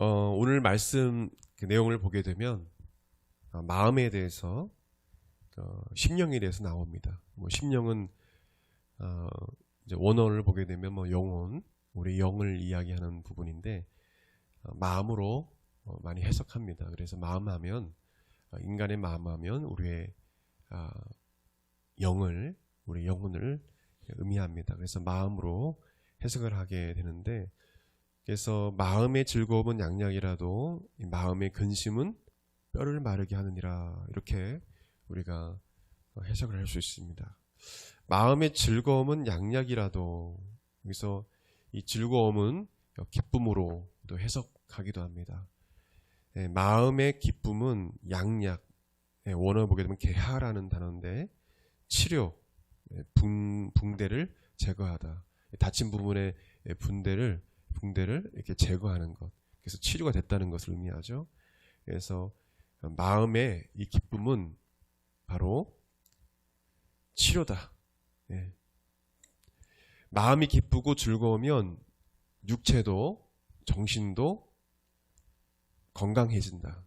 오늘 말씀 그 내용을 보게 되면 마음에 대해서 심령에 대해서 나옵니다. 심령은 이제 원어를 보게 되면 영혼, 우리 영을 이야기하는 부분인데 마음으로 많이 해석합니다. 그래서 마음하면 인간의 마음하면 우리의 영을, 우리 영혼을 의미합니다. 그래서 마음으로 해석을 하게 되는데, 그래서 마음의 즐거움은 양약이라도 이 마음의 근심은 뼈를 마르게 하느니라, 이렇게 우리가 해석을 할 수 있습니다. 마음의 즐거움은 양약이라도, 여기서 이 즐거움은 기쁨으로 또 해석하기도 합니다. 마음의 기쁨은 양약, 원어 보게 되면 개하라는 단어인데 치료, 붕대를 제거하다, 다친 부분의 붕대를 이렇게 제거하는 것, 그래서 치료가 됐다는 것을 의미하죠. 그래서 마음의 이 기쁨은 바로 치료다. 마음이 기쁘고 즐거우면 육체도 정신도 건강해진다.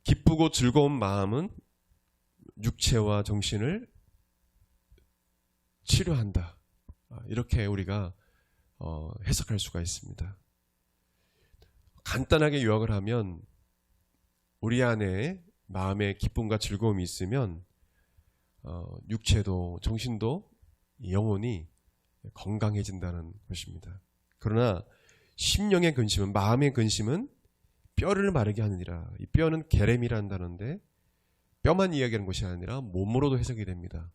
기쁘고 즐거운 마음은 육체와 정신을 치료한다. 이렇게 우리가 해석할 수가 있습니다. 간단하게 요약을 하면 우리 안에 마음의 기쁨과 즐거움이 있으면 육체도 정신도 영혼이 건강해진다는 것입니다. 그러나 심령의 근심은, 마음의 근심은 뼈를 마르게 하느니라. 이 뼈는 게렘이라는 단어인데 뼈만 이야기하는 것이 아니라 몸으로도 해석이 됩니다.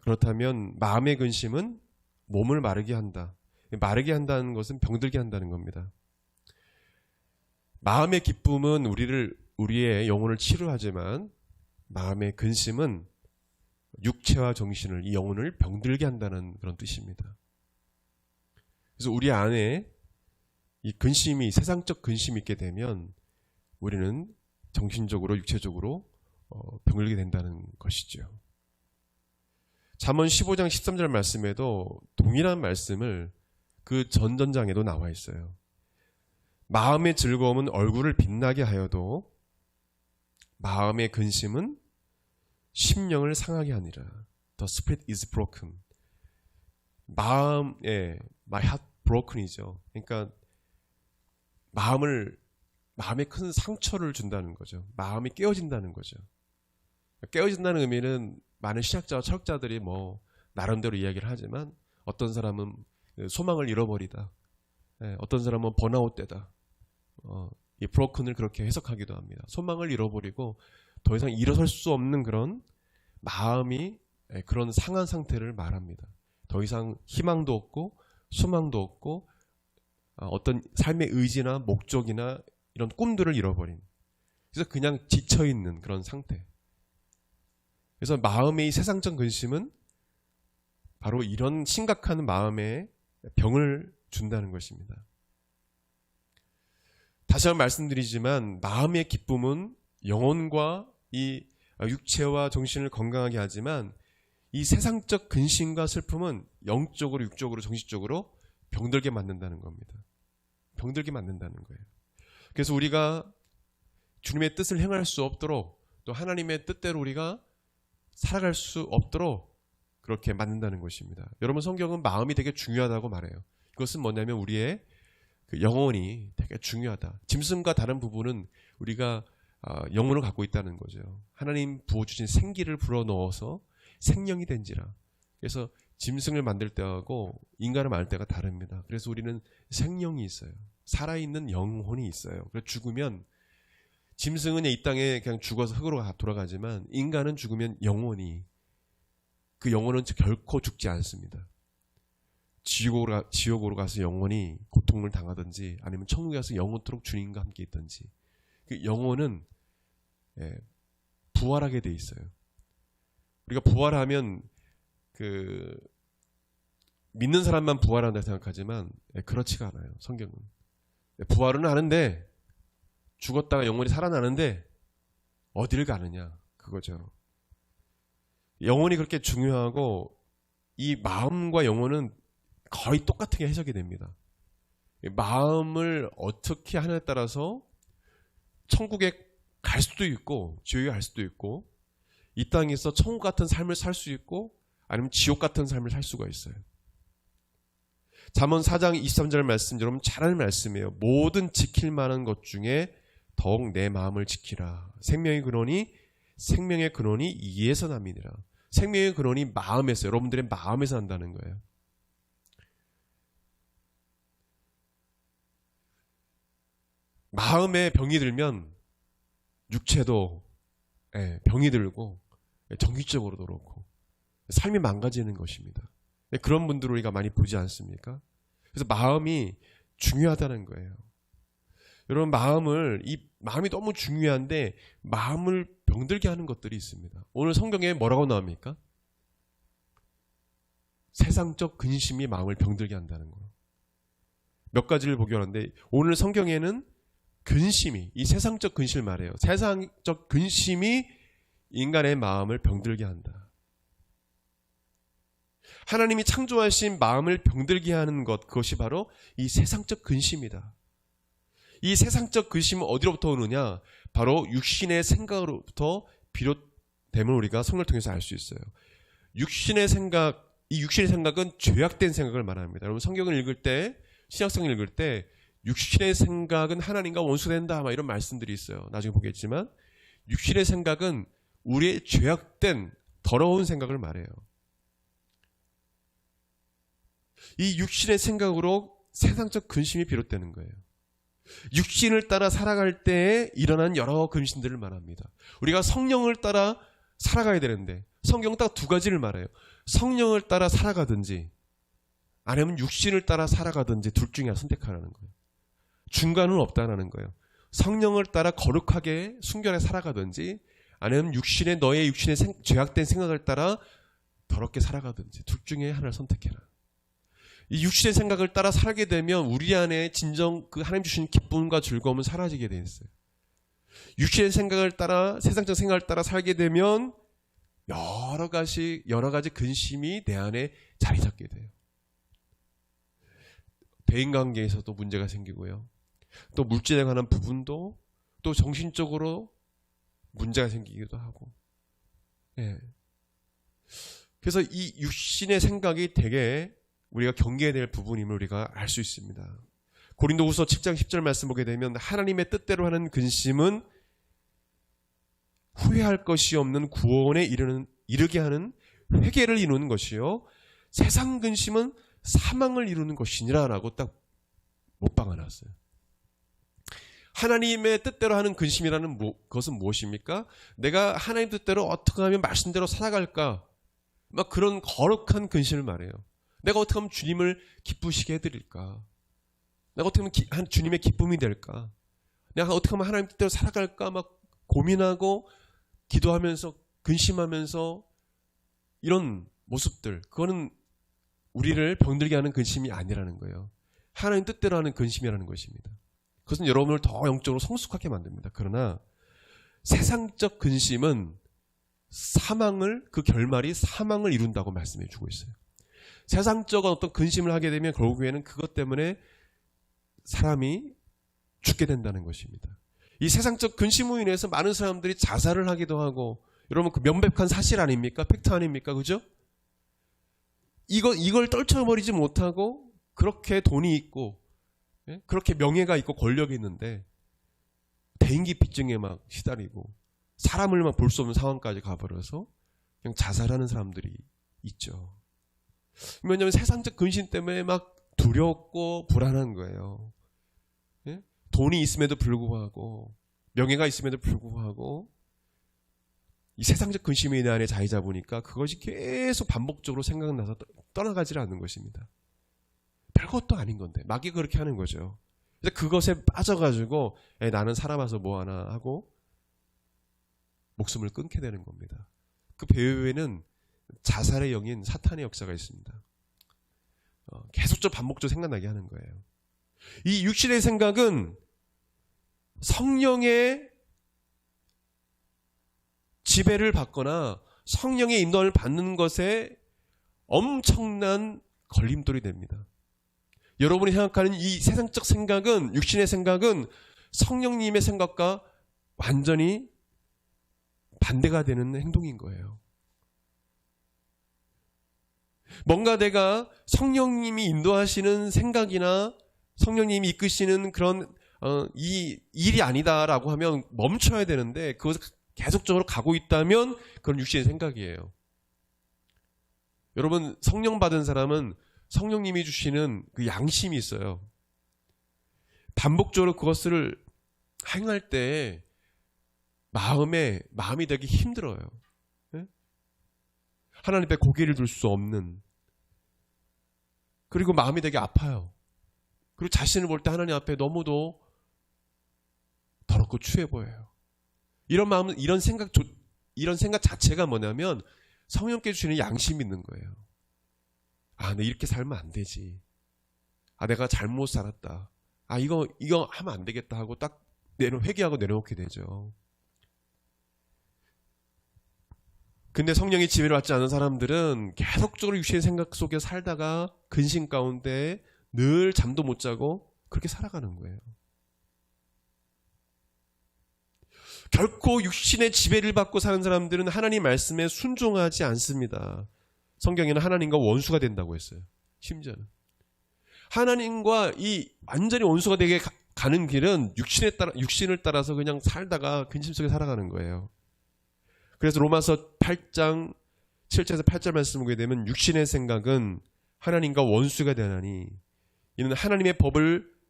그렇다면 마음의 근심은 몸을 마르게 한다. 마르게 한다는 것은 병들게 한다는 겁니다. 마음의 기쁨은 우리의 영혼을 치료하지만 마음의 근심은 육체와 정신을, 이 영혼을 병들게 한다는 그런 뜻입니다. 그래서 우리 안에 이 근심이, 세상적 근심이 있게 되면 우리는 정신적으로, 육체적으로 병들게 된다는 것이죠. 잠언 15장 13절 말씀에도 동일한 말씀을 그 전전장에도 나와 있어요. 마음의 즐거움은 얼굴을 빛나게 하여도 마음의 근심은 심령을 상하게 하니라. The spirit is broken. my heart broken이죠. 그러니까 마음에 큰 상처를 준다는 거죠. 마음이 깨어진다는 거죠. 깨어진다는 의미는 많은 신학자와 철학자들이 나름대로 이야기를 하지만, 어떤 사람은 소망을 잃어버리다, 어떤 사람은 번아웃되다, 이 브로큰을 그렇게 해석하기도 합니다. 소망을 잃어버리고 더 이상 일어설 수 없는 그런 마음이, 그런 상한 상태를 말합니다. 더 이상 희망도 없고 소망도 없고 어떤 삶의 의지나 목적이나 이런 꿈들을 잃어버린, 그래서 그냥 지쳐있는 그런 상태. 그래서 마음의 이 세상적 근심은 바로 이런 심각한 마음의 병을 준다는 것입니다. 다시 한번 말씀드리지만 마음의 기쁨은 영혼과 이 육체와 정신을 건강하게 하지만, 이 세상적 근심과 슬픔은 영적으로, 육적으로, 정신적으로 병들게 만든다는 겁니다. 병들게 만든다는 거예요. 그래서 우리가 주님의 뜻을 행할 수 없도록, 또 하나님의 뜻대로 우리가 살아갈 수 없도록 그렇게 만든다는 것입니다. 여러분, 성경은 마음이 되게 중요하다고 말해요. 그것은 뭐냐면 우리의 그 영혼이 되게 중요하다. 짐승과 다른 부분은 우리가 영혼을 갖고 있다는 거죠. 하나님 부어주신 생기를 불어넣어서 생명이 된지라. 그래서 짐승을 만들 때하고 인간을 만들 때가 다릅니다. 그래서 우리는 생명이 있어요. 살아있는 영혼이 있어요. 그래서 죽으면, 짐승은 이 땅에 그냥 죽어서 흙으로 돌아가지만 인간은 죽으면 영혼이, 그 영혼은 결코 죽지 않습니다. 지옥으로 가서 영혼이 고통을 당하든지 아니면 천국에 가서 영원토록 주님과 함께 있든지, 그 영혼은 부활하게 돼 있어요. 우리가 부활하면 믿는 사람만 부활한다 생각하지만 그렇지가 않아요. 성경은 부활은 하는데, 죽었다가 영혼이 살아나는데 어디를 가느냐, 그거죠. 영혼이 그렇게 중요하고 이 마음과 영혼은 거의 똑같게 해석이 됩니다. 마음을 어떻게 하느냐에 따라서 천국에 갈 수도 있고 지옥에 갈 수도 있고 이 땅에서 천국 같은 삶을 살 수 있고 아니면 지옥 같은 삶을 살 수가 있어요. 잠언 4장 23절 말씀 여러분 잘 아는 말씀이에요. 모든 지킬 만한 것 중에 더욱 내 마음을 지키라. 생명의 근원이 이에서 남이니라. 생명의 근원이 마음에서, 여러분들의 마음에서 난다는 거예요. 마음에 병이 들면 육체도 병이 들고 정신적으로도 그렇고 삶이 망가지는 것입니다. 그런 분들을 우리가 많이 보지 않습니까? 그래서 마음이 중요하다는 거예요. 여러분 마음이 너무 중요한데 마음을 병들게 하는 것들이 있습니다. 오늘 성경에 뭐라고 나옵니까? 세상적 근심이 마음을 병들게 한다는 거예요. 몇 가지를 보게 하는데 오늘 성경에는 근심이, 이 세상적 근심을 말해요. 세상적 근심이 인간의 마음을 병들게 한다. 하나님이 창조하신 마음을 병들게 하는 것, 그것이 바로 이 세상적 근심이다. 이 세상적 근심은 어디로부터 오느냐? 바로 육신의 생각으로부터 비롯됨을 우리가 성경을 통해서 알 수 있어요. 이 육신의 생각은 죄악된 생각을 말합니다. 여러분 성경을 읽을 때, 신약성을 읽을 때 육신의 생각은 하나님과 원수된다 이런 말씀들이 있어요. 나중에 보겠지만 육신의 생각은 우리의 죄악된 더러운 생각을 말해요. 이 육신의 생각으로 세상적 근심이 비롯되는 거예요. 육신을 따라 살아갈 때에 일어난 여러 근심들을 말합니다. 우리가 성령을 따라 살아가야 되는데 성경은 딱 두 가지를 말해요. 성령을 따라 살아가든지 아니면 육신을 따라 살아가든지 둘 중에 하나 선택하라는 거예요. 중간은 없다는 거예요. 성령을 따라 거룩하게 순결하게 살아가든지 아니면 너의 육신의 죄악된 생각을 따라 더럽게 살아가든지 둘 중에 하나를 선택해라. 이 육신의 생각을 따라 살게 되면 우리 안에 진정 그 하나님 주신 기쁨과 즐거움은 사라지게 돼 있어요. 육신의 생각을 따라 세상적 생각을 따라 살게 되면 여러 가지 근심이 내 안에 자리 잡게 돼요. 대인관계에서도 문제가 생기고요. 또 물질에 관한 부분도 또 정신적으로 문제가 생기기도 하고. 그래서 이 육신의 생각이 되게 우리가 경계해야 될 부분임을 우리가 알 수 있습니다. 고린도후서 7장 10절 말씀 보게 되면 하나님의 뜻대로 하는 근심은 후회할 것이 없는 구원에 이르게 하는 회개를 이루는 것이요 세상 근심은 사망을 이루는 것이니라 라고 딱 못 박아놨어요. 하나님의 뜻대로 하는 근심이라는 것은 무엇입니까? 내가 하나님 뜻대로 어떻게 하면 말씀대로 살아갈까? 막 그런 거룩한 근심을 말해요. 내가 어떻게 하면 주님을 기쁘시게 해드릴까? 내가 어떻게 하면 주님의 기쁨이 될까? 내가 어떻게 하면 하나님 뜻대로 살아갈까? 막 고민하고 기도하면서 근심하면서 이런 모습들, 그거는 우리를 병들게 하는 근심이 아니라는 거예요. 하나님 뜻대로 하는 근심이라는 것입니다. 그것은 여러분을 더 영적으로 성숙하게 만듭니다. 그러나 세상적 근심은 그 결말이 사망을 이룬다고 말씀해 주고 있어요. 세상적 어떤 근심을 하게 되면 결국에는 그것 때문에 사람이 죽게 된다는 것입니다. 이 세상적 근심으로 인해서 많은 사람들이 자살을 하기도 하고, 여러분 그 명백한 사실 아닙니까? 팩트 아닙니까? 그죠? 이걸 떨쳐버리지 못하고 그렇게 돈이 있고 그렇게 명예가 있고 권력이 있는데 대인기피증에 막 시달리고 사람을 막 볼 수 없는 상황까지 가버려서 그냥 자살하는 사람들이 있죠. 왜냐하면 세상적 근심 때문에 막 두렵고 불안한 거예요. 돈이 있음에도 불구하고 명예가 있음에도 불구하고 이 세상적 근심이 내 안에 자리 잡으니까 그것이 계속 반복적으로 생각나서 떠나가지 않는 것입니다. 별것도 아닌 건데 마귀가 그렇게 하는 거죠. 그래서 그것에 빠져가지고 나는 살아봐서 뭐하나 하고 목숨을 끊게 되는 겁니다. 그 배후에는 자살의 영인 사탄의 역사가 있습니다. 계속적으로 반복적으로 생각나게 하는 거예요. 이 육신의 생각은 성령의 지배를 받거나 성령의 인도를 받는 것에 엄청난 걸림돌이 됩니다. 여러분이 생각하는 이 세상적 생각은, 육신의 생각은 성령님의 생각과 완전히 반대가 되는 행동인 거예요. 뭔가 내가 성령님이 인도하시는 생각이나 성령님이 이끄시는 그런 이 일이 아니다라고 하면 멈춰야 되는데, 그것을 계속적으로 가고 있다면 그건 육신의 생각이에요. 여러분, 성령 받은 사람은 성령님이 주시는 그 양심이 있어요. 반복적으로 그것을 행할 때 마음이 되게 힘들어요. 네? 하나님 앞에 고개를 들 수 없는, 그리고 마음이 되게 아파요. 그리고 자신을 볼 때 하나님 앞에 너무도 더럽고 추해 보여요. 이런 마음은, 이런 생각 자체가 뭐냐면 성령께 주시는 양심이 있는 거예요. 아, 내 이렇게 살면 안 되지. 아, 내가 잘못 살았다. 아, 이거 하면 안 되겠다 하고 딱 회개하고 내려놓게 되죠. 근데 성령의 지배를 받지 않은 사람들은 계속적으로 육신의 생각 속에 살다가 근심 가운데 늘 잠도 못 자고 그렇게 살아가는 거예요. 결코 육신의 지배를 받고 사는 사람들은 하나님 말씀에 순종하지 않습니다. 성경에는 하나님과 원수가 된다고 했어요. 심지어는 하나님과 이 완전히 원수가 되게 가는 길은 육신을 따라서 그냥 살다가 근심 속에 살아가는 거예요. 그래서 로마서 8장 7절에서 8절 말씀을 보게 되면 육신의 생각은 하나님과 원수가 되나니 이는 하나님의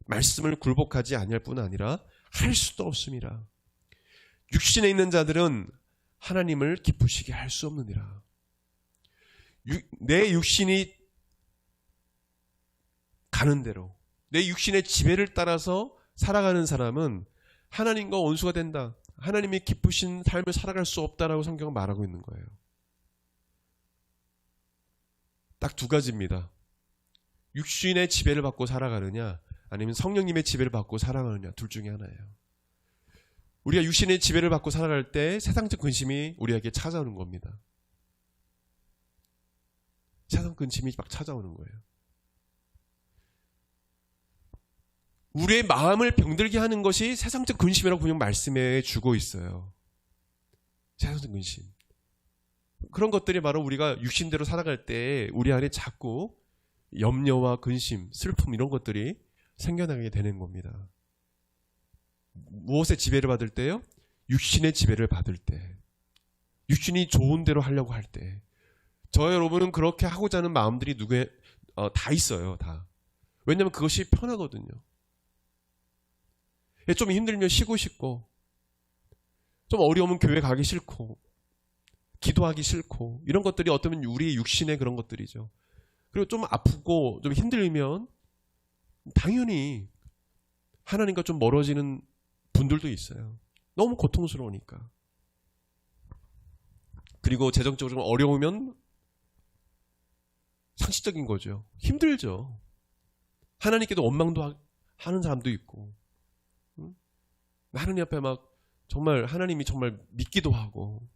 말씀을 굴복하지 아니할 뿐 아니라 할 수도 없음이라. 육신에 있는 자들은 하나님을 기쁘시게 할 수 없느니라. 내 육신이 가는 대로, 내 육신의 지배를 따라서 살아가는 사람은 하나님과 원수가 된다. 하나님이 기쁘신 삶을 살아갈 수 없다라고 성경은 말하고 있는 거예요. 딱 두 가지입니다. 육신의 지배를 받고 살아가느냐, 아니면 성령님의 지배를 받고 살아가느냐, 둘 중에 하나예요. 우리가 육신의 지배를 받고 살아갈 때 세상적 근심이 우리에게 찾아오는 겁니다. 세상 근심이 막 찾아오는 거예요. 우리의 마음을 병들게 하는 것이 세상적 근심이라고 분명 말씀해 주고 있어요. 세상적 근심. 그런 것들이 바로 우리가 육신대로 살아갈 때 우리 안에 자꾸 염려와 근심, 슬픔 이런 것들이 생겨나게 되는 겁니다. 무엇의 지배를 받을 때요? 육신의 지배를 받을 때. 육신이 좋은 대로 하려고 할 때. 저 여러분은 그렇게 하고자 하는 마음들이 다 있어요. 다. 왜냐하면 그것이 편하거든요. 좀 힘들면 쉬고 싶고, 좀 어려우면 교회 가기 싫고, 기도하기 싫고, 이런 것들이 어쩌면 우리의 육신의 그런 것들이죠. 그리고 좀 아프고 좀 힘들면 당연히 하나님과 좀 멀어지는 분들도 있어요. 너무 고통스러우니까. 그리고 재정적으로 좀 어려우면 상식적인 거죠. 힘들죠. 하나님께도 원망도 하는 사람도 있고, 하나님 앞에 막 정말 하나님이 정말 믿기도 하고,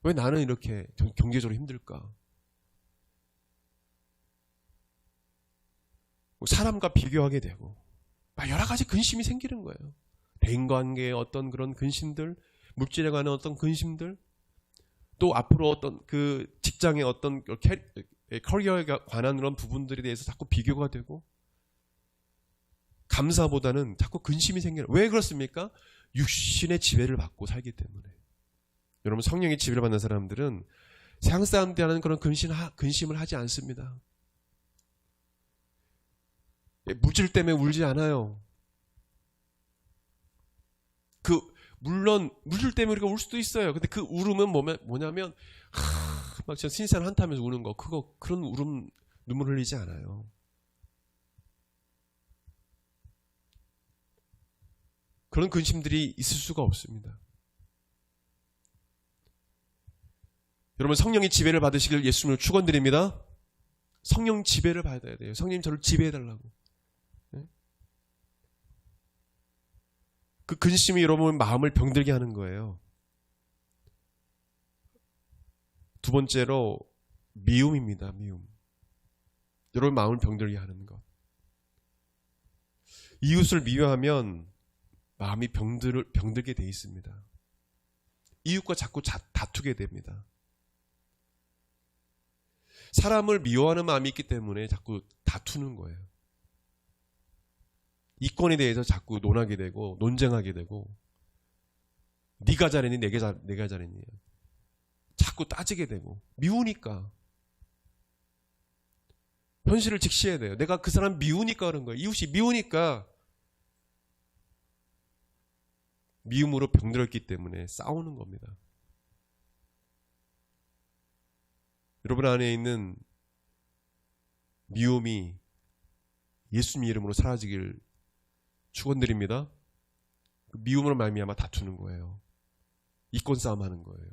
왜 나는 이렇게 경제적으로 힘들까? 사람과 비교하게 되고 여러 가지 근심이 생기는 거예요. 대인관계의 어떤 그런 근심들, 물질에 관한 어떤 근심들, 또 앞으로 어떤 그 직장의 어떤 커리어에 관한 그런 부분들에 대해서 자꾸 비교가 되고, 감사보다는 자꾸 근심이 생겨요. 왜 그렇습니까? 육신의 지배를 받고 살기 때문에. 여러분, 성령의 지배를 받는 사람들은 세상 사람들이 하는 그런 근심을 하지 않습니다. 물질 때문에 울지 않아요. 물론 물질 때문에 우리가 울 수도 있어요. 근데 그 울음은 뭐냐면 막 진짜 신선 한타면서 우는 거, 그런 울음, 눈물 흘리지 않아요. 그런 근심들이 있을 수가 없습니다. 여러분, 성령의 지배를 받으시길 예수님을 축원드립니다. 성령 지배를 받아야 돼요. 성령님 저를 지배해달라고. 그 근심이 여러분 마음을 병들게 하는 거예요. 두 번째로 미움입니다. 미움. 여러분 마음을 병들게 하는 것. 이웃을 미워하면 마음이 병들게 돼 있습니다. 이웃과 자꾸 다투게 됩니다. 사람을 미워하는 마음이 있기 때문에 자꾸 다투는 거예요. 이권에 대해서 자꾸 논하게 되고 논쟁하게 되고, 네가 잘했니 내가 잘했니 자꾸 따지게 되고, 미우니까. 현실을 직시해야 돼요. 내가 그 사람 미우니까 그런 거예요. 이웃이 미우니까. 미움으로 병들었기 때문에 싸우는 겁니다. 여러분 안에 있는 미움이 예수님 이름으로 사라지길 축원드립니다. 그 미움으로 말미암아 다투는 거예요. 이권 싸움하는 거예요.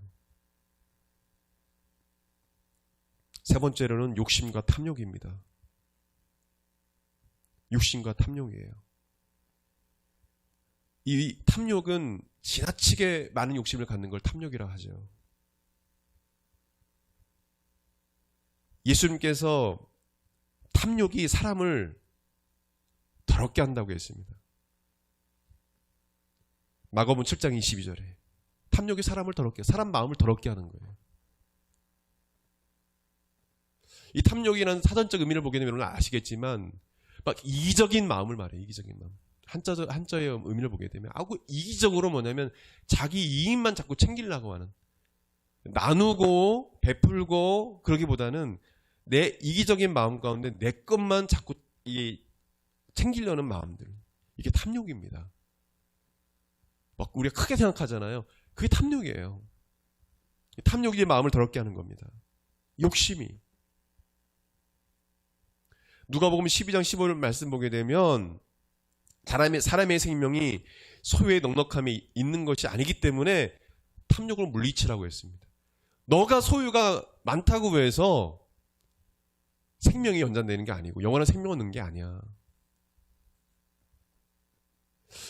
세 번째로는 욕심과 탐욕입니다. 욕심과 탐욕이에요. 이 탐욕은 지나치게 많은 욕심을 갖는 걸 탐욕이라 하죠. 예수님께서 탐욕이 사람을 더럽게 한다고 했습니다. 마가복음 7장 22절에 탐욕이 사람을 더럽게, 사람 마음을 더럽게 하는 거예요. 이 탐욕이라는 사전적 의미를 보게 되면 여러분 아시겠지만 막 이기적인 마음을 말해요. 이기적인 마음. 한자의 의미를 보게 되면 아주 이기적으로 뭐냐면 자기 이익만 자꾸 챙기려고 하는, 나누고 베풀고 그러기보다는 내 이기적인 마음 가운데 내 것만 자꾸 챙기려는 마음들, 이게 탐욕입니다. 막 우리가 크게 생각하잖아요. 그게 탐욕이에요. 탐욕이 마음을 더럽게 하는 겁니다. 욕심이. 누가복음 12장 15절 말씀 보게 되면 사람의 생명이 소유의 넉넉함이 있는 것이 아니기 때문에 탐욕을 물리치라고 했습니다. 너가 소유가 많다고 해서 생명이 연장되는 게 아니고 영원한 생명을 얻는 게 아니야.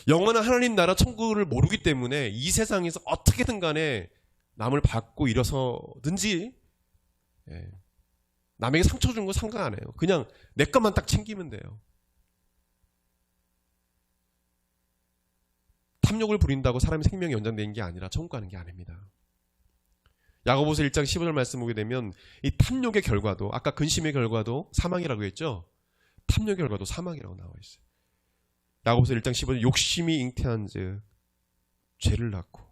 영원한 하나님 나라 천국을 모르기 때문에 이 세상에서 어떻게든 간에 남을 받고 일어서든지 남에게 상처 주는 거 상관 안 해요. 그냥 내 것만 딱 챙기면 돼요. 탐욕을 부린다고 사람의 생명이 연장되는 게 아니라 천국 가는 게 아닙니다. 야고보서 1장 15절 말씀 보게 되면 이 탐욕의 결과도, 아까 근심의 결과도 사망이라고 했죠. 탐욕의 결과도 사망이라고 나와 있어요. 야고보서 1장 15절 욕심이 잉태한즉 죄를 낳고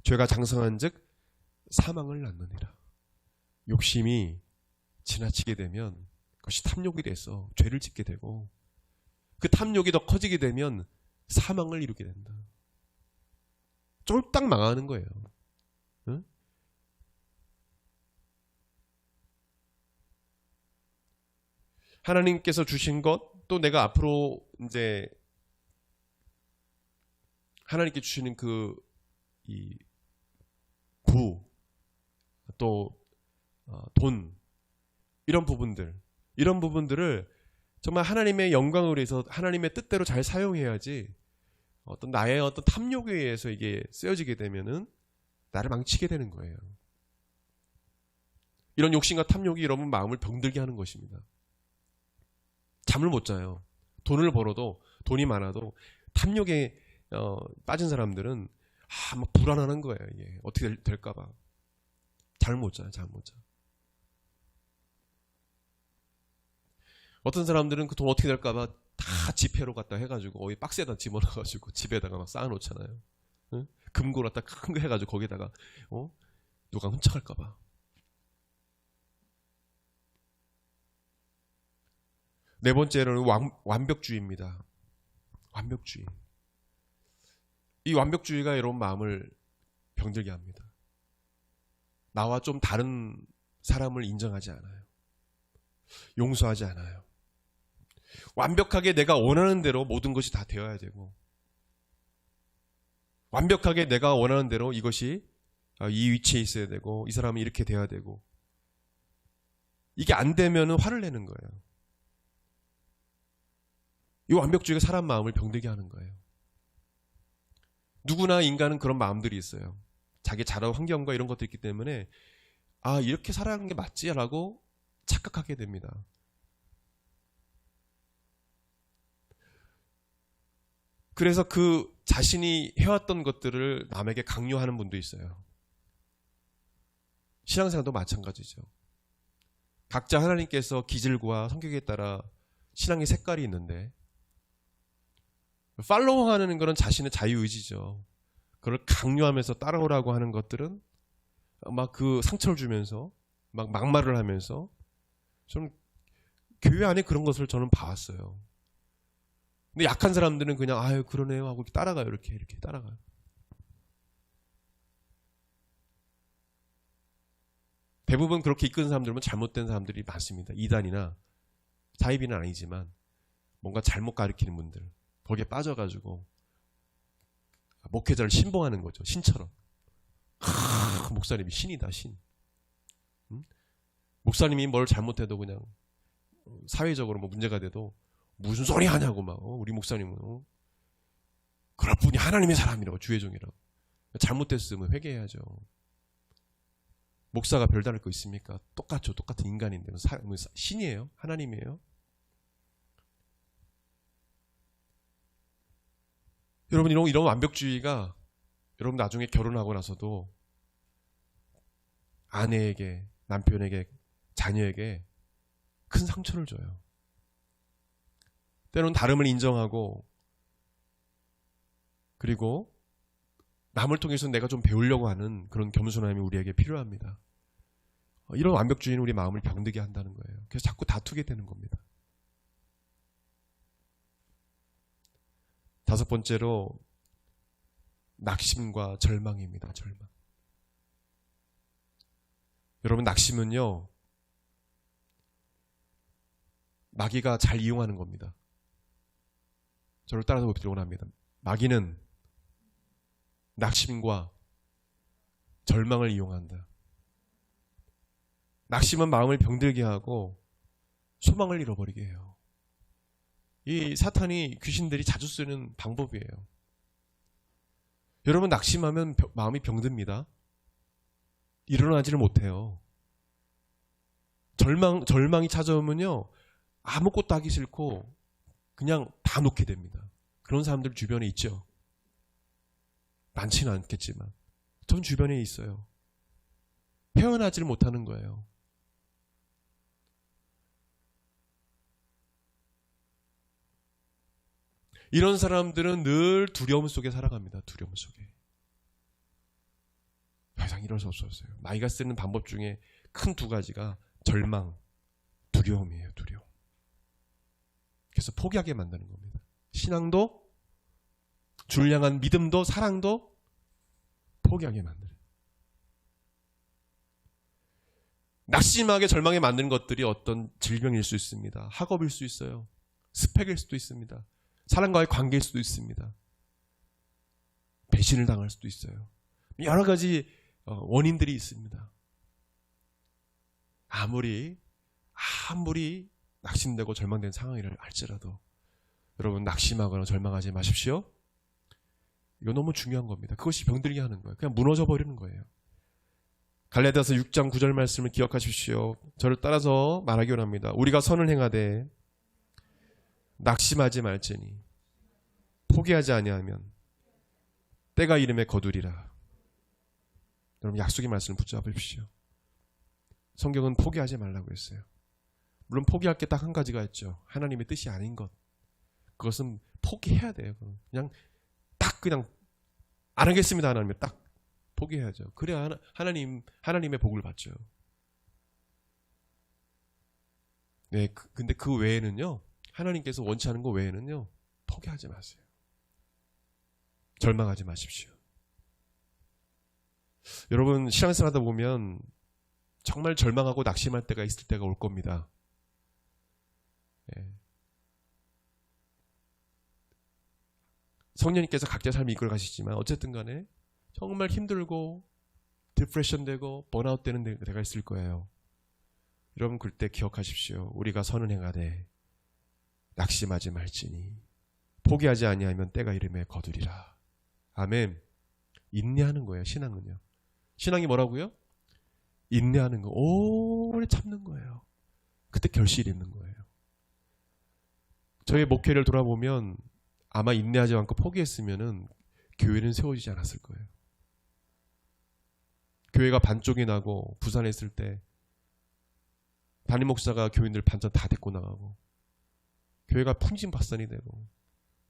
죄가 장성한즉 사망을 낳느니라. 욕심이 지나치게 되면 그것이 탐욕이 돼서 죄를 짓게 되고, 그 탐욕이 더 커지게 되면 사망을 이루게 된다. 쫄딱 망하는 거예요. 응? 하나님께서 주신 것, 또 내가 앞으로 이제 하나님께 주시는 또 돈, 이런 부분들을 정말 하나님의 영광을 위해서 하나님의 뜻대로 잘 사용해야지, 나의 어떤 탐욕에 의해서 이게 쓰여지게 되면은 나를 망치게 되는 거예요. 이런 욕심과 탐욕이 여러분 마음을 병들게 하는 것입니다. 잠을 못 자요. 돈을 벌어도, 돈이 많아도 탐욕에 빠진 사람들은 막 불안한 거예요. 이게 어떻게 될까봐 잠을 못 자요. 어떤 사람들은 그 돈 어떻게 될까봐 다 지폐로 갖다 해가지고 어디 박스에다 집어넣어가지고 집에다가 막 쌓아놓잖아요. 응? 금고로 갖다 큰 거 해가지고 거기다가 누가 훔쳐갈까봐. 네 번째로는 완벽주의입니다. 완벽주의. 이 완벽주의가 여러분 마음을 병들게 합니다. 나와 좀 다른 사람을 인정하지 않아요. 용서하지 않아요. 완벽하게 내가 원하는 대로 모든 것이 다 되어야 되고, 완벽하게 내가 원하는 대로 이것이 이 위치에 있어야 되고, 이 사람이 이렇게 돼야 되고, 이게 안 되면 화를 내는 거예요. 이 완벽주의가 사람 마음을 병들게 하는 거예요. 누구나 인간은 그런 마음들이 있어요. 자기 자란 환경과 이런 것도 있기 때문에 이렇게 살아가는 게 맞지라고 착각하게 됩니다. 그래서 그 자신이 해왔던 것들을 남에게 강요하는 분도 있어요. 신앙생활도 마찬가지죠. 각자 하나님께서 기질과 성격에 따라 신앙의 색깔이 있는데, 팔로우하는 것은 자신의 자유의지죠. 그걸 강요하면서 따라오라고 하는 것들은 막 그 상처를 주면서 막 막말을 하면서, 좀 교회 안에 그런 것을 저는 봐왔어요. 근데 약한 사람들은 그냥 아유 그러네요 하고 따라가요. 이렇게 따라가요. 대부분 그렇게 이끄는 사람들은 잘못된 사람들이 많습니다. 이단이나 사이비는 아니지만 뭔가 잘못 가르치는 분들, 거기에 빠져가지고 목회자를 신봉하는 거죠. 신처럼. 목사님이 신이다, 신. 응? 목사님이 뭘 잘못해도 그냥 사회적으로 뭐 문제가 돼도 무슨 소리 하냐고 막 우리 목사님은 그럴 뿐이 하나님의 사람이라고, 주의 종이라고. 잘못됐으면 회개해야죠. 목사가 별다를 거 있습니까? 똑같죠. 똑같은 인간인데 신이에요? 하나님이에요? 여러분, 이런 완벽주의가 여러분 나중에 결혼하고 나서도 아내에게, 남편에게, 자녀에게 큰 상처를 줘요. 때로는 다름을 인정하고, 그리고 남을 통해서 내가 좀 배우려고 하는 그런 겸손함이 우리에게 필요합니다. 이런 완벽주의는 우리 마음을 병들게 한다는 거예요. 그래서 자꾸 다투게 되는 겁니다. 다섯 번째로 낙심과 절망입니다. 절망. 여러분, 낙심은요, 마귀가 잘 이용하는 겁니다. 저를 따라서 봅시기 원합니다. 마귀는 낙심과 절망을 이용한다. 낙심은 마음을 병들게 하고 소망을 잃어버리게 해요. 이 사탄이, 귀신들이 자주 쓰는 방법이에요. 여러분, 낙심하면 마음이 병듭니다. 일어나지를 못해요. 절망이 찾아오면요, 아무것도 하기 싫고 그냥 다 놓게 됩니다. 그런 사람들 주변에 있죠. 많지는 않겠지만 전 주변에 있어요. 헤어나지를 못하는 거예요. 이런 사람들은 늘 두려움 속에 살아갑니다. 두려움 속에. 더 이상 이럴 수 없었어요. 마귀가 쓰는 방법 중에 큰 두 가지가 절망, 두려움이에요. 두려움. 그래서 포기하게 만드는 겁니다. 신앙도, 주를 향한 믿음도, 사랑도 포기하게 만드는. 낙심하게 절망에 만드는 것들이 어떤 질병일 수 있습니다. 학업일 수 있어요. 스펙일 수도 있습니다. 사람과의 관계일 수도 있습니다. 배신을 당할 수도 있어요. 여러 가지 원인들이 있습니다. 아무리 낙심되고 절망된 상황이라 할지라도 여러분, 낙심하거나 절망하지 마십시오. 이거 너무 중요한 겁니다. 그것이 병들게 하는 거예요. 그냥 무너져 버리는 거예요. 갈라디아서 6장 9절 말씀을 기억하십시오. 저를 따라서 말하기 원합니다. 우리가 선을 행하되 낙심하지 말지니 포기하지 아니하면 때가 이름에 거두리라. 여러분, 약속의 말씀을 붙잡으십시오. 성경은 포기하지 말라고 했어요. 물론 포기할 게 딱 한 가지가 있죠. 하나님의 뜻이 아닌 것. 그것은 포기해야 돼요. 그냥 안 하겠습니다. 하나님은 딱 포기해야죠. 그래야 하나님의 복을 받죠. 네, 근데 그 외에는요, 하나님께서 원치 않은 거 외에는요, 포기하지 마세요. 절망하지 마십시오. 여러분, 신앙생활 하다 보면 정말 절망하고 낙심할 때가 있을 때가 올 겁니다. 예. 성령님께서 각자 삶을 이끌어 가시지만 어쨌든 간에 정말 힘들고 디프레션 되고 번아웃 되는 때가 있을 거예요. 여러분, 그때 기억하십시오. 우리가 선을 행하되 낙심하지 말지니 포기하지 아니하면 때가 이름에 거두리라. 아멘. 인내하는 거예요. 신앙은요. 신앙이 뭐라고요? 인내하는 거. 오래 참는 거예요. 그때 결실이 있는 거예요. 저의 목회를 돌아보면 아마 인내하지 않고 포기했으면은 교회는 세워지지 않았을 거예요. 교회가 반쪽이 나고 부산에 있을 때 담임 목사가 교인들 반전 다 데리고 나가고 교회가 풍진박산이 되고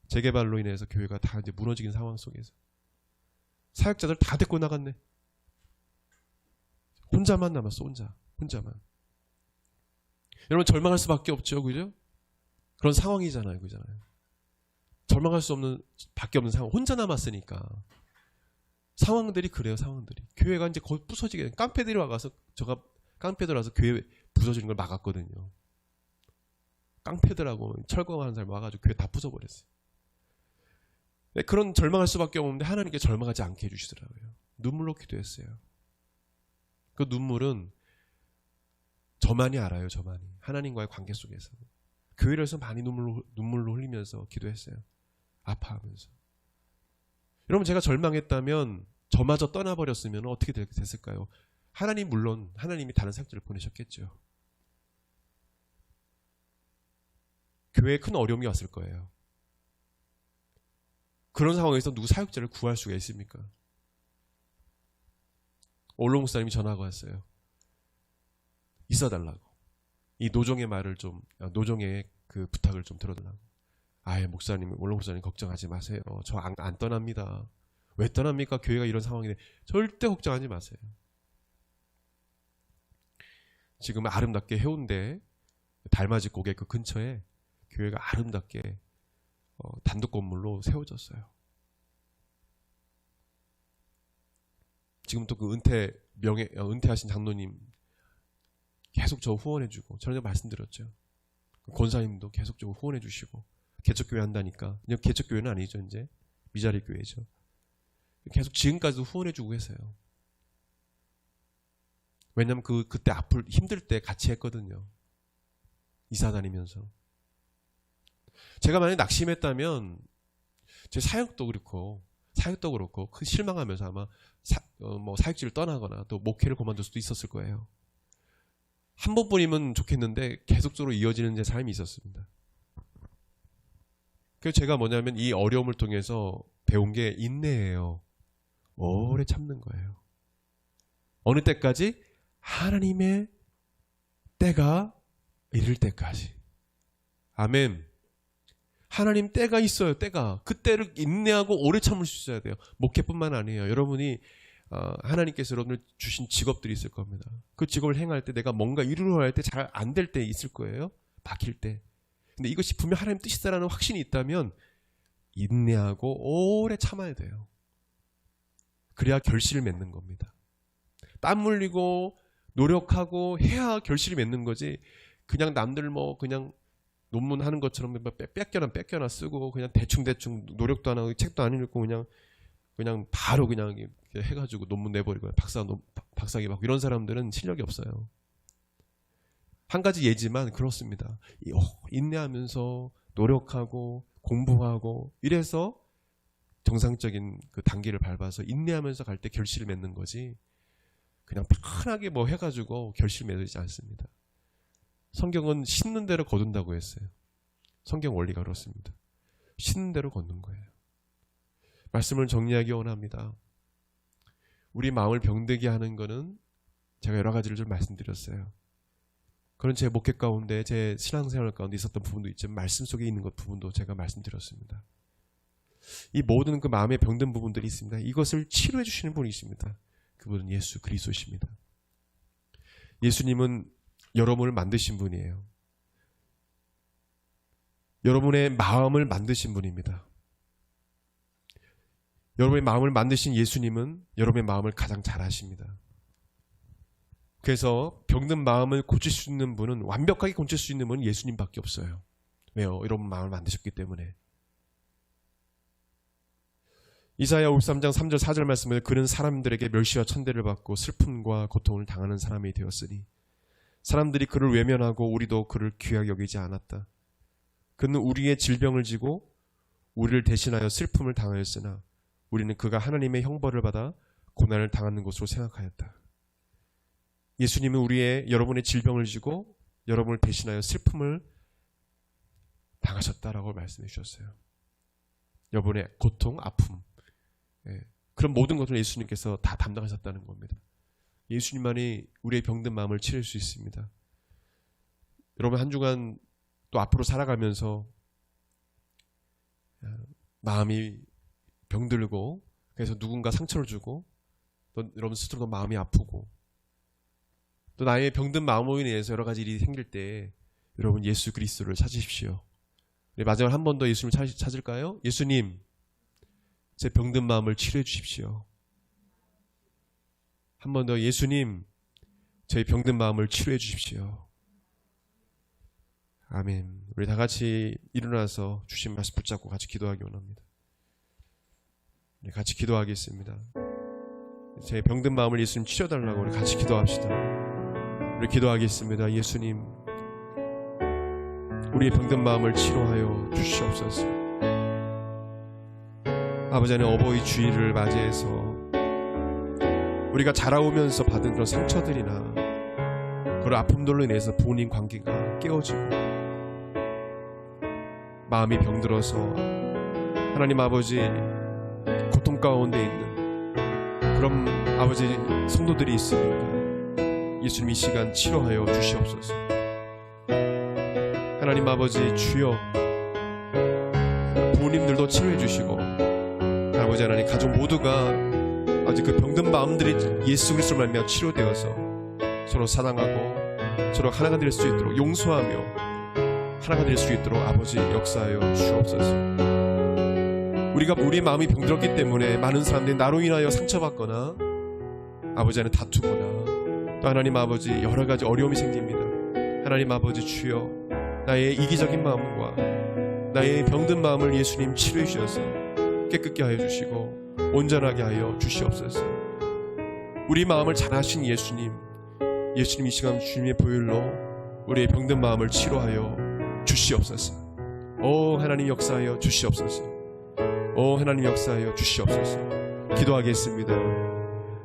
재개발로 인해서 교회가 다 이제 무너지는 상황 속에서 사역자들 다 데리고 나갔네. 혼자만 남았어. 혼자만. 여러분 절망할 수밖에 없죠, 그죠? 그런 상황이잖아요, 그잖아요. 절망할 수 없는 밖에 없는 상황. 혼자 남았으니까. 상황들이 그래요, 상황들이. 교회가 이제 거의 부서지게 깡패들이 와서 제가 깡패들 와서 교회 부서지는 걸 막았거든요. 깡패들하고 철거하는 사람 와가지고 교회 다 부숴버렸어요. 네, 그런 절망할 수밖에 없는데 하나님께 절망하지 않게 해주시더라고요. 눈물로 기도했어요. 그 눈물은 저만이 알아요, 저만이. 하나님과의 관계 속에서. 교회에서 많이 눈물로 흘리면서 기도했어요. 아파하면서. 여러분 제가 절망했다면 저마저 떠나버렸으면 어떻게 됐을까요? 하나님 물론 하나님이 다른 사역자를 보내셨겠죠. 교회에 큰 어려움이 왔을 거예요. 그런 상황에서 누구 사역자를 구할 수가 있습니까? 올로 목사님이 전화가 왔어요. 있어달라고. 이 노종의 말을 좀, 노종의 그 부탁을 좀 들어달라고. 아예 목사님, 올로 목사님 걱정하지 마세요. 저 안 떠납니다. 왜 떠납니까? 교회가 이런 상황인데 절대 걱정하지 마세요. 지금 아름답게 해운대 달맞이 고개 그 근처에 교회가 아름답게 단독 건물로 세워졌어요. 지금 또 그 은퇴하신 장로님 계속 저 후원해주고, 전에 말씀드렸죠. 권사님도 계속적으로 후원해주시고, 개척교회 한다니까. 그냥 개척교회는 아니죠, 이제. 미자리 교회죠. 계속 지금까지도 후원해주고 계세요. 왜냐면 그때 힘들 때 같이 했거든요. 이사 다니면서. 제가 만약에 낙심했다면, 제 사역도 그렇고, 큰 실망하면서 아마 사역지를 떠나거나 또 목회를 그만둘 수도 있었을 거예요. 한 번뿐이면 좋겠는데 계속적으로 이어지는 제 삶이 있었습니다. 그래서 제가 뭐냐면 이 어려움을 통해서 배운 게 인내예요. 오래 참는 거예요. 어느 때까지? 하나님의 때가 이를 때까지. 아멘. 하나님 때가 있어요. 때가. 그 때를 인내하고 오래 참을 수 있어야 돼요. 목회뿐만 아니에요. 여러분이 하나님께서 여러분을 주신 직업들이 있을 겁니다. 그 직업을 행할 때 내가 뭔가 이루려 할 때 잘 안 될 때 있을 거예요. 막힐 때. 근데 이것이 분명 하나님 뜻이다라는 확신이 있다면 인내하고 오래 참아야 돼요. 그래야 결실을 맺는 겁니다. 땀 흘리고 노력하고 해야 결실을 맺는 거지. 그냥 남들 그냥 논문 하는 것처럼 뺏겨나 쓰고 그냥 대충 노력도 안 하고 책도 안 읽고 그냥 바로 그냥 해가지고 논문 내버리고 박사기 받고 이런 사람들은 실력이 없어요. 한 가지 예지만 그렇습니다. 인내하면서 노력하고 공부하고 이래서 정상적인 그 단계를 밟아서 인내하면서 갈 때 결실을 맺는 거지. 그냥 편하게 해가지고 결실을 맺지 않습니다. 성경은 심는 대로 거둔다고 했어요. 성경 원리가 그렇습니다. 심는 대로 걷는 거예요. 말씀을 정리하기 원합니다. 우리 마음을 병들게 하는 것은 제가 여러 가지를 좀 말씀드렸어요. 그런 제 목회 가운데 제 신앙생활 가운데 있었던 부분도 있지만 말씀 속에 있는 것 부분도 제가 말씀드렸습니다. 이 모든 그 마음에 병든 부분들이 있습니다. 이것을 치료해 주시는 분이 있습니다. 그분은 예수 그리스도십니다. 예수님은 여러분을 만드신 분이에요. 여러분의 마음을 만드신 분입니다. 여러분의 마음을 만드신 예수님은 여러분의 마음을 가장 잘 아십니다. 그래서 병든 마음을 고칠 수 있는 분은, 완벽하게 고칠 수 있는 분은 예수님밖에 없어요. 왜요? 여러분 마음을 만드셨기 때문에. 이사야 53장 3절 4절 말씀에 그는 사람들에게 멸시와 천대를 받고 슬픔과 고통을 당하는 사람이 되었으니 사람들이 그를 외면하고 우리도 그를 귀하게 여기지 않았다. 그는 우리의 질병을 지고 우리를 대신하여 슬픔을 당하였으나 우리는 그가 하나님의 형벌을 받아 고난을 당하는 것으로 생각하였다. 예수님은 여러분의 질병을 지고 여러분을 대신하여 슬픔을 당하셨다라고 말씀해 주셨어요. 여러분의 고통, 아픔, 그런 모든 것을 예수님께서 다 담당하셨다는 겁니다. 예수님만이 우리의 병든 마음을 치료할 수 있습니다. 여러분 한 주간 또 앞으로 살아가면서 마음이 병들고 그래서 누군가 상처를 주고 또 여러분 스스로도 마음이 아프고 또 나의 병든 마음으로 인해서 여러 가지 일이 생길 때 여러분 예수 그리스도를 찾으십시오. 우리 마지막으로 한 번 더 예수님을 찾을까요? 예수님, 제 병든 마음을 치료해 주십시오. 한 번 더 예수님, 저희 병든 마음을 치료해 주십시오. 아멘. 우리 다 같이 일어나서 주신 말씀 붙잡고 같이 기도하기 원합니다. 같이 기도하겠습니다. 제 병든 마음을 예수님 치료해달라고 우리 같이 기도합시다. 우리 기도하겠습니다. 예수님, 우리의 병든 마음을 치료하여 주시옵소서. 아버지 하나님, 어버이 주일을 맞이해서 우리가 자라오면서 받은 그런 상처들이나 그런 아픔들로 인해서 부모님 관계가 깨어지고 마음이 병들어서 하나님 아버지 고통 가운데 있는 그런 아버지 성도들이 있으니까 예수님 이 시간 치료하여 주시옵소서. 하나님 아버지 주여, 부모님들도 치료해 주시고 아버지 하나님 가족 모두가 아직 그 병든 마음들이 예수 그리스도로 말미암아 치료되어서 서로 사랑하고 서로 하나가 될 수 있도록 용서하며 하나가 될 수 있도록 아버지 역사하여 주옵소서. 우리가 우리 마음이 병들었기 때문에 많은 사람들이 나로 인하여 상처받거나 아버지 안에 다투거나 또 하나님 아버지 여러 가지 어려움이 생깁니다. 하나님 아버지 주여, 나의 이기적인 마음과 나의 병든 마음을 예수님 치료해 주셔서 깨끗게 하여 주시고 온전하게 하여 주시옵소서. 우리 마음을 잘 아신 예수님 이 시간 주님의 보혈로 우리의 병든 마음을 치료하여 주시옵소서. 오 하나님 역사하여 주시옵소서. 오 하나님 역사하여 주시옵소서. 기도하겠습니다.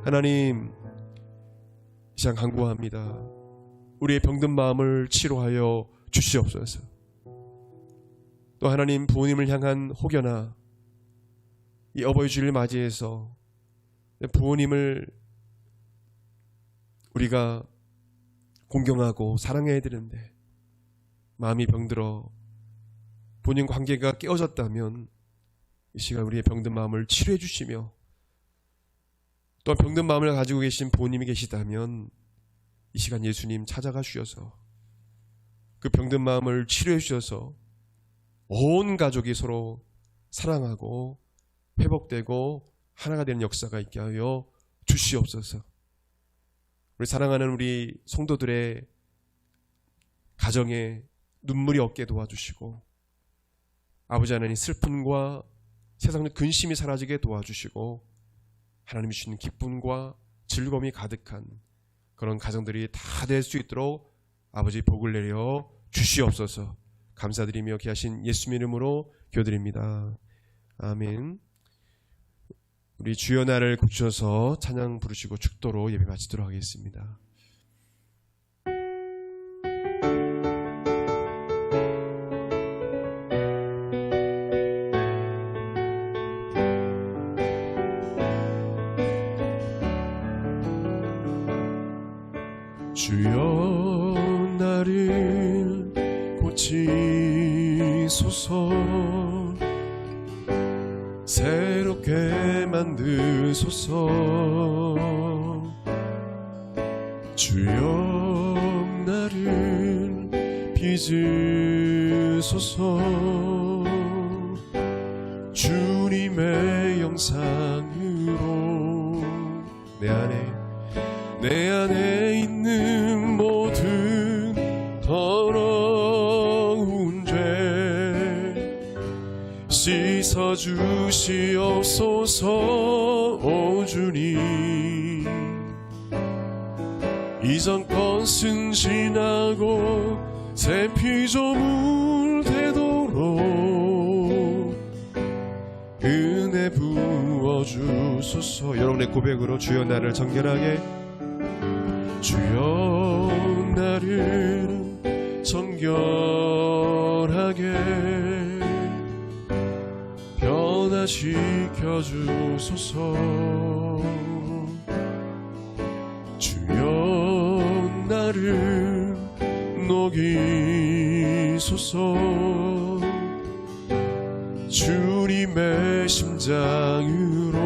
하나님, 이 시간 간구합니다. 우리의 병든 마음을 치료하여 주시옵소서. 또 하나님, 부모님을 향한 혹여나 이 어버이 주일을 맞이해서 부모님을 우리가 공경하고 사랑해야 되는데 마음이 병들어 본인 관계가 깨어졌다면 이 시간 우리의 병든 마음을 치료해 주시며, 또 병든 마음을 가지고 계신 부모님이 계시다면 이 시간 예수님 찾아가 주셔서 그 병든 마음을 치료해 주셔서 온 가족이 서로 사랑하고 회복되고 하나가 되는 역사가 있게 하여 주시옵소서. 우리 사랑하는 우리 성도들의 가정에 눈물이 없게 도와주시고 아버지 하나님 슬픔과 세상의 근심이 사라지게 도와주시고 하나님이 주시는 기쁨과 즐거움이 가득한 그런 가정들이 다 될 수 있도록 아버지 복을 내려 주시옵소서. 감사드리며 귀하신 예수님 이름으로 기도드립니다. 아멘. 우리 주여 나를 고쳐서 찬양 부르시고 축도로 예배 마치도록 하겠습니다. 주여 나를 고치소서. 새롭게 만드소서. 주여 나를 빚으소서. 주님의 영상으로 내 안에 있는 모든 더러운 죄 씻어주시옵소서. 오 주님, 이전 것은 지나고 새 피조물 되도록 은혜 부어주소서. 여러분의 고백으로 주여 나를 정결하게, 주여 나를 정결하게 지켜주소서. 주여 나를 녹이소서. 주님의 심장으로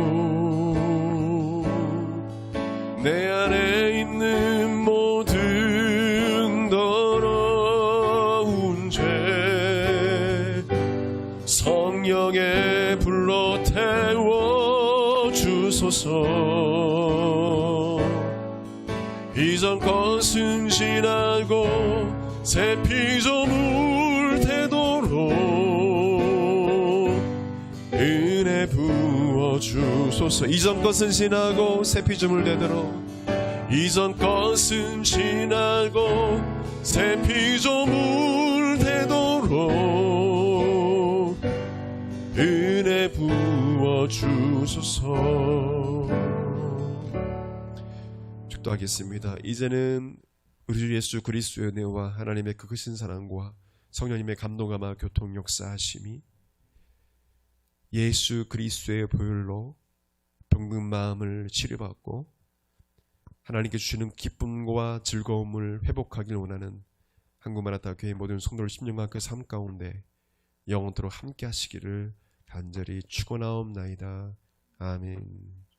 내 안에 있는 모든 더러운 죄 성령의 불로 태워주소서. 이전 것은 지나고 새 피조물 되도록 은혜 부어주소서. 이전 것은 지나고 새 피조물 되도록, 이전 것은 지나고 새 피조물 되도록 은혜 부어주소서. 축도하겠습니다. 이제는 우리 주 예수 그리스도의 은혜와 하나님의 그 크신 사랑과 성령님의 감동감화 교통 역사하심이 예수 그리스도의 보혈로 병든 마음을 치료받고 하나님께 주시는 기쁨과 즐거움을 회복하길 원하는 한국마라타 교회 모든 성도들 10년간 그 삶 가운데 영원토록 함께 하시기를 간절히 축원하옵나이다. 아멘.